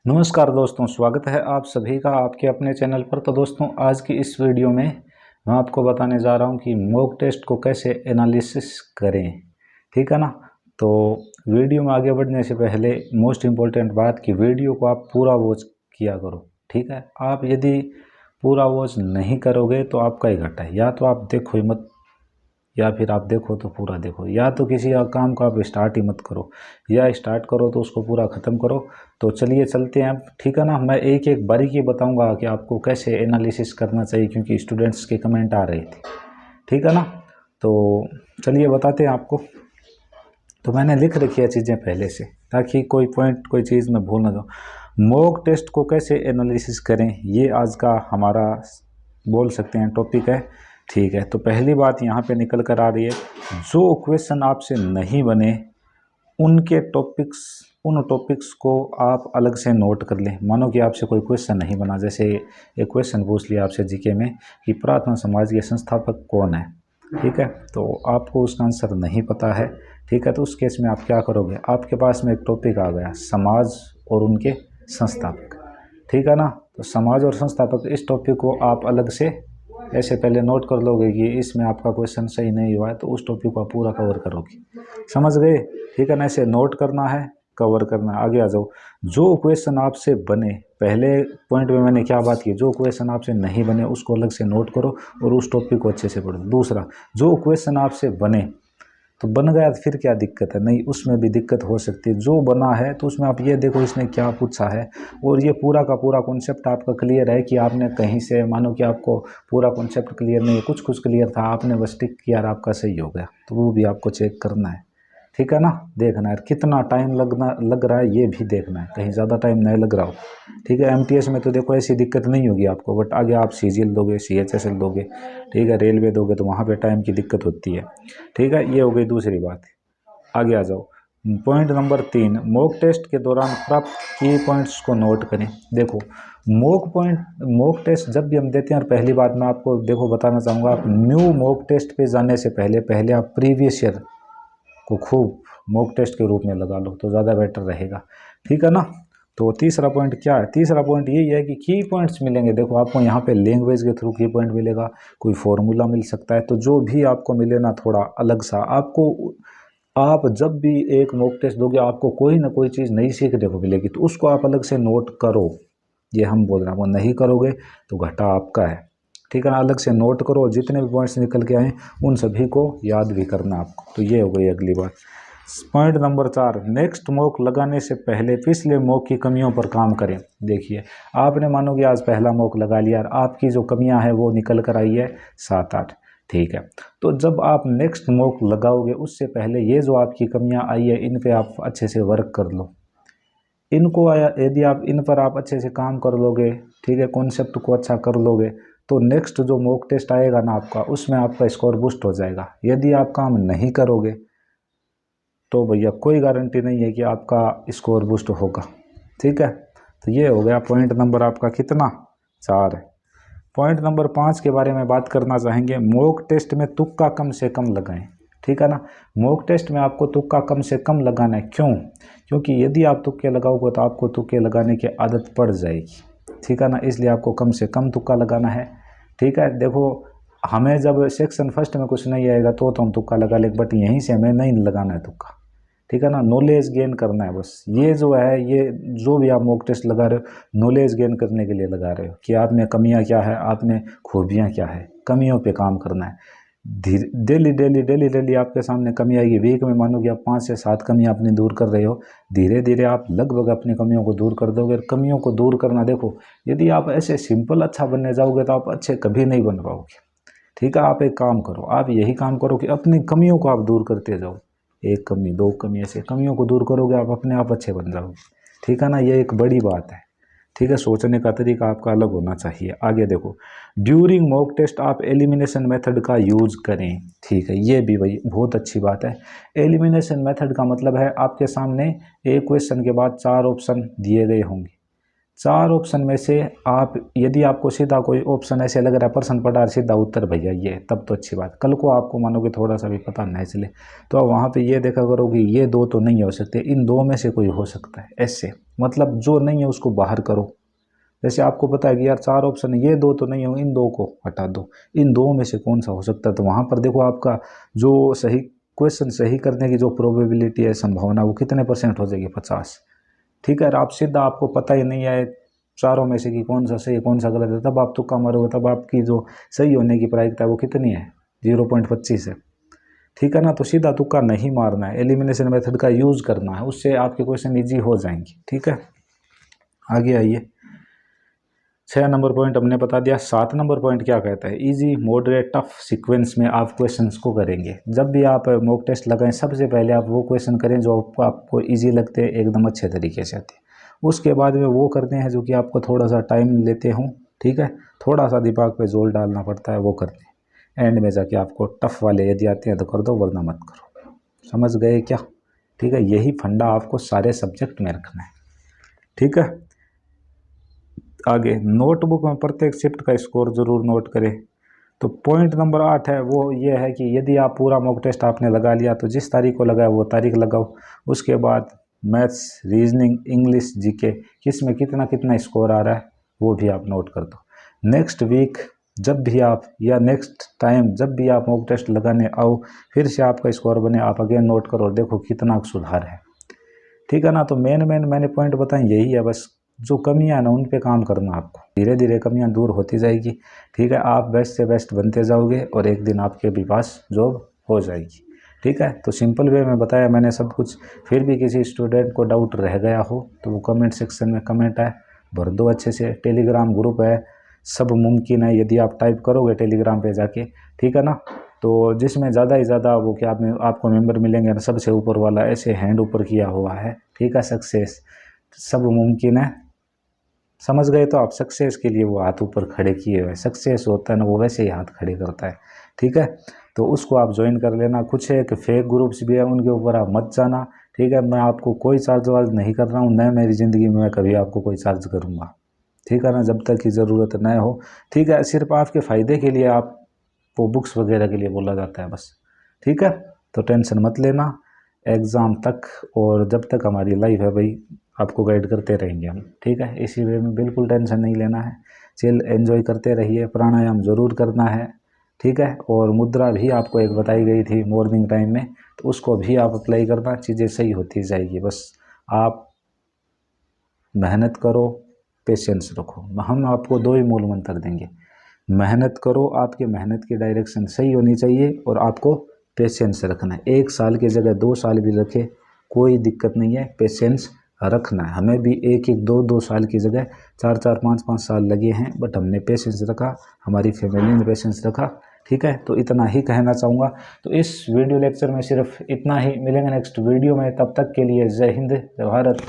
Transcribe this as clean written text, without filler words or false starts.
नमस्कार दोस्तों, स्वागत है आप सभी का आपके अपने चैनल पर। तो दोस्तों, आज की इस वीडियो में मैं आपको बताने जा रहा हूं कि मॉक टेस्ट को कैसे एनालिसिस करें। ठीक है ना। तो वीडियो में आगे बढ़ने से पहले मोस्ट इम्पोर्टेंट बात कि वीडियो को आप पूरा वॉच किया करो। ठीक है, आप यदि पूरा वॉच नहीं करोगे तो आपका ही घाटा है। या तो आप देखो ही मत, या फिर आप देखो तो पूरा देखो, या तो किसी काम को आप स्टार्ट ही मत करो, या स्टार्ट करो तो उसको पूरा ख़त्म करो। तो चलिए चलते हैं। ठीक है ना। मैं एक एक बारीकी बताऊंगा कि आपको कैसे एनालिसिस करना चाहिए, क्योंकि स्टूडेंट्स के कमेंट आ रहे थे। ठीक है ना। तो चलिए बताते हैं आपको। तो मैंने लिख रखी है चीज़ें पहले से, ताकि कोई पॉइंट कोई चीज़ में भूल ना जाऊँ। मॉक टेस्ट को कैसे एनालिसिस करें, ये आज का हमारा बोल सकते हैं टॉपिक है। ठीक है, तो पहली बात यहाँ पे निकल कर आ रही है, जो क्वेश्चन आपसे नहीं बने उनके टॉपिक्स, उन टॉपिक्स को आप अलग से नोट कर लें। मानो कि आपसे कोई क्वेश्चन नहीं बना, जैसे एक क्वेश्चन पूछ लिया आपसे जीके में कि प्रार्थना समाज के संस्थापक कौन है। ठीक है, तो आपको उसका आंसर नहीं पता है। ठीक है, तो उस केस में आप क्या करोगे, आपके पास में एक टॉपिक आ गया समाज और उनके संस्थापक। ठीक है ना। तो समाज और संस्थापक, इस टॉपिक को आप अलग से ऐसे पहले नोट कर लोगे कि इसमें आपका क्वेश्चन सही नहीं हुआ है, तो उस टॉपिक को आप पूरा कवर करोगे। समझ गए। ठीक है ना। ऐसे नोट करना है, कवर करना है। आगे आ जाओ। जो क्वेश्चन आपसे बने, पहले पॉइंट में मैंने क्या बात की, जो क्वेश्चन आपसे नहीं बने उसको अलग से नोट करो और उस टॉपिक को अच्छे से पढ़ो। दूसरा, जो क्वेश्चन आपसे बने तो बन गया तो फिर क्या दिक्कत है, नहीं उसमें भी दिक्कत हो सकती है। जो बना है तो उसमें आप ये देखो इसने क्या पूछा है, और ये पूरा का पूरा कॉन्सेप्ट आपका क्लियर है कि आपने कहीं से, मानो कि आपको पूरा कॉन्सेप्ट क्लियर नहीं है, कुछ कुछ क्लियर था, आपने बस टिक किया और आपका सही हो गया, तो वो भी आपको चेक करना है। ठीक है ना। देखना है कितना टाइम लग रहा है, ये भी देखना है, कहीं ज़्यादा टाइम नहीं लग रहा हो। ठीक है, एमटीएस में तो देखो ऐसी दिक्कत नहीं होगी आपको, बट आगे आप सीजीएल दोगे, सीएचएसएल दोगे, ठीक है, रेलवे दोगे, तो वहाँ पे टाइम की दिक्कत होती है। ठीक है, ये हो गई दूसरी बात। आगे आ जाओ। पॉइंट नंबर 3, मॉक टेस्ट के दौरान प्राप्त की पॉइंट्स को नोट करें। देखो, मॉक टेस्ट जब भी हम देते हैं, और पहली बात मैं आपको देखो बताना चाहूँगा, आप न्यू मॉक टेस्ट पे जाने से पहले पहले आप प्रीवियस ईयर को खूब मॉक टेस्ट के रूप में लगा लो, तो ज़्यादा बेटर रहेगा। ठीक है ना। तो तीसरा पॉइंट क्या है, तीसरा पॉइंट यही है कि की पॉइंट्स मिलेंगे। देखो, आपको यहाँ पे लैंग्वेज के थ्रू की पॉइंट मिलेगा, कोई फॉर्मूला मिल सकता है, तो जो भी आपको मिले ना थोड़ा अलग सा, आपको, आप जब भी एक मॉक टेस्ट दोगे आपको कोई ना कोई चीज़ नई सीखने को मिलेगी, तो उसको आप अलग से नोट करो। ये हम बोल रहे हैं, वो नहीं करोगे तो घाटा आपका है। ठीक है ना। अलग से नोट करो, जितने भी पॉइंट्स निकल के आए उन सभी को याद भी करना आपको। तो ये हो गई अगली बात। पॉइंट नंबर 4, नेक्स्ट मॉक लगाने से पहले पिछले मॉक की कमियों पर काम करें। देखिए, आपने मानो कि आज पहला मॉक लगा लिया और आपकी जो कमियां हैं वो निकल कर आई है 7-8। ठीक है, तो जब आप नेक्स्ट मॉक लगाओगे उससे पहले ये जो आपकी कमियां आई है इन पे आप अच्छे से वर्क कर लो। इनको यदि आप इन पर आप अच्छे से काम कर लोगे, ठीक है, कॉन्सेप्ट को अच्छा कर लोगे, तो नेक्स्ट जो मॉक टेस्ट आएगा ना आपका, उसमें आपका स्कोर बूस्ट हो जाएगा। यदि आप काम नहीं करोगे तो भैया कोई गारंटी नहीं है कि आपका स्कोर बूस्ट होगा। ठीक है, तो ये हो गया पॉइंट नंबर आपका कितना, 4 है। पॉइंट नंबर 5 के बारे में बात करना चाहेंगे, मॉक टेस्ट में तुक्का कम से कम लगाएं। ठीक है ना। मॉक टेस्ट में आपको तुक्का कम से कम लगाना है। क्यों? क्योंकि यदि आप तुक्के लगाओगे तो आपको तुक्के लगाने की आदत पड़ जाएगी। ठीक है ना, इसलिए आपको कम से कम तुक्का लगाना है। ठीक है, देखो, हमें जब सेक्शन फर्स्ट में कुछ नहीं आएगा तो हम तुक्का लगा लेंगे, बट यहीं से हमें नहीं लगाना है तुक्का। ठीक है ना, नॉलेज गेन करना है बस। ये जो है, ये जो भी आप मॉक टेस्ट लगा रहे हो नॉलेज गेन करने के लिए लगा रहे हो, कि आप में कमियां क्या है, आप में खूबियां क्या है, कमियों पे काम करना है। डेली डेली डेली डेली आपके सामने कमी आएगी। वीक में मानो कि आप 5 से 7 कमियां अपनी दूर कर रहे हो, धीरे धीरे आप लगभग अपनी कमियों को दूर कर दोगे। कमियों को दूर करना, देखो, यदि आप ऐसे सिंपल अच्छा बनने जाओगे तो आप अच्छे कभी नहीं बन पाओगे। ठीक है, आप एक काम करो, आप यही काम करो कि अपनी कमियों को आप दूर करते जाओ। एक कमी, 2 कमी, ऐसे कमियों को दूर करोगे आप अपने आप अच्छे बन जाओगे। ठीक है ना, ये एक बड़ी बात है। ठीक है, सोचने का तरीका आपका अलग होना चाहिए। आगे देखो, ड्यूरिंग मॉक टेस्ट आप एलिमिनेशन मेथड का यूज करें। ठीक है, ये भी भाई बहुत अच्छी बात है। एलिमिनेशन मेथड का मतलब है आपके सामने एक क्वेश्चन के बाद 4 ऑप्शन दिए गए होंगे, 4 ऑप्शन में से आप, यदि आपको सीधा कोई ऑप्शन ऐसे लग रहा है प्रश्न पढ़ा सीधा उत्तर भैया ये, तब तो अच्छी बात। कल को आपको मानो कि थोड़ा सा भी पता नहीं चले तो आप वहाँ पे ये देखा करो कि ये 2 तो नहीं हो सकते, इन 2 में से कोई हो सकता है। ऐसे मतलब जो नहीं है उसको बाहर करो। जैसे आपको पता है कि यार 4 ऑप्शन है, ये 2 तो नहीं हो, इन 2 को हटा दो, इन 2 में से कौन सा हो सकता है। तो वहाँ पर देखो आपका जो सही क्वेश्चन सही करने की जो प्रोबेबिलिटी है, संभावना, वो कितने % हो जाएगी, 50। ठीक है। आप सीधा आपको पता ही नहीं है चारों में से कि कौन सा सही है कौन सा गलत है, तब आप तुक्का मारोगे, तब आपकी जो सही होने की प्रायिकता है वो कितनी है, 0.25 है। ठीक है ना। तो सीधा तुक्का नहीं मारना है, एलिमिनेशन मेथड का यूज़ करना है, उससे आपके क्वेश्चन ईजी हो जाएंगे। ठीक है। आगे आइए, 6 नंबर पॉइंट हमने बता दिया। 7 नंबर पॉइंट क्या कहता है, इजी मॉडरेट टफ सीक्वेंस में आप क्वेश्चंस को करेंगे। जब भी आप मॉक टेस्ट लगाएं सबसे पहले आप वो क्वेश्चन करें जो आपको इजी लगते हैं, एकदम अच्छे तरीके से आते हैं। उसके बाद में वो करते हैं जो कि आपको थोड़ा सा टाइम लेते हों। ठीक है। थोड़ा सा दिमाग पे जोर डालना पड़ता है, वो करते हैं। एंड में जाके आपको टफ वाले यदि आते हैं तो कर दो, वरना मत करो। समझ गए क्या। ठीक है। यही फंडा आपको सारे सब्जेक्ट में रखना है। ठीक है। आगे, नोटबुक में प्रत्येक शिफ्ट का स्कोर जरूर नोट करें। तो पॉइंट नंबर 8 है वो ये है कि यदि आप पूरा मॉक टेस्ट आपने लगा लिया तो जिस तारीख को लगाया वो तारीख लगाओ। उसके बाद मैथ्स, रीजनिंग, इंग्लिश, जीके किस में कितना कितना स्कोर आ रहा है वो भी आप नोट कर दो। नेक्स्ट वीक जब भी आप, या नेक्स्ट टाइम जब भी आप मॉक टेस्ट लगाने आओ, फिर से आपका स्कोर बने, आप अगेन नोट करो और देखो कितना सुधार है। ठीक है ना। तो मेन मैंने पॉइंट बताएं यही है बस। जो कमियां ना उन पे काम करना, आपको धीरे धीरे कमियां दूर होती जाएगी। ठीक है। आप बेस्ट से बेस्ट बनते जाओगे और एक दिन आपके भी पास जॉब हो जाएगी। ठीक है। तो सिंपल वे में बताया मैंने सब कुछ। फिर भी किसी स्टूडेंट को डाउट रह गया हो तो वो कमेंट सेक्शन में कमेंट है, भर दो अच्छे से। टेलीग्राम ग्रुप है, सब मुमकिन है यदि आप टाइप करोगे टेलीग्राम पे जाके। ठीक है ना। तो जिसमें ज़्यादा ही ज़्यादा वो क्या आपको मेंबर मिलेंगे ना, सबसे ऊपर वाला ऐसे हैंड ऊपर किया हुआ है। ठीक है। सक्सेस, सब मुमकिन है। समझ गए तो आप, सक्सेस के लिए वो हाथ ऊपर खड़े किए हुए, सक्सेस होता है ना वो वैसे ही हाथ खड़े करता है। ठीक है। तो उसको आप ज्वाइन कर लेना। कुछ एक फेक ग्रुप्स भी है, उनके ऊपर आप मत जाना। ठीक है। मैं आपको कोई चार्ज वार्ज नहीं कर रहा हूँ, न मेरी ज़िंदगी में मैं कभी आपको कोई चार्ज करूँगा। ठीक है ना। जब तक की ज़रूरत न हो। ठीक है। सिर्फ आपके फ़ायदे के लिए आपको बुक्स वगैरह के लिए बोला जाता है बस। ठीक है। तो टेंशन मत लेना एग्ज़ाम तक, और जब तक हमारी लाइफ है भाई आपको गाइड करते रहेंगे हम। ठीक है। इसी वे में बिल्कुल टेंशन नहीं लेना है। चिल एंजॉय करते रहिए। प्राणायाम ज़रूर करना है। ठीक है। और मुद्रा भी आपको एक बताई गई थी मॉर्निंग टाइम में, तो उसको भी आप अप्लाई करना, चीज़ें सही होती जाएगी। बस आप मेहनत करो, पेशेंस रखो। हम आपको 2 ही मूल मंत्र देंगे, मेहनत करो, आपके मेहनत की डायरेक्शन सही होनी चाहिए, और आपको पेशेंस रखना है। 1 साल की जगह 2 साल भी रखे कोई दिक्कत नहीं है, पेशेंस रखना है। हमें भी 1-1, 2-2 साल की जगह 4-4, 5-5 साल लगे हैं, बट हमने पेशेंस रखा, हमारी फैमिली ने पेशेंस रखा। ठीक है। तो इतना ही कहना चाहूँगा। तो इस वीडियो लेक्चर में सिर्फ इतना ही। मिलेंगे नेक्स्ट वीडियो में, तब तक के लिए जय हिंद, जय भारत।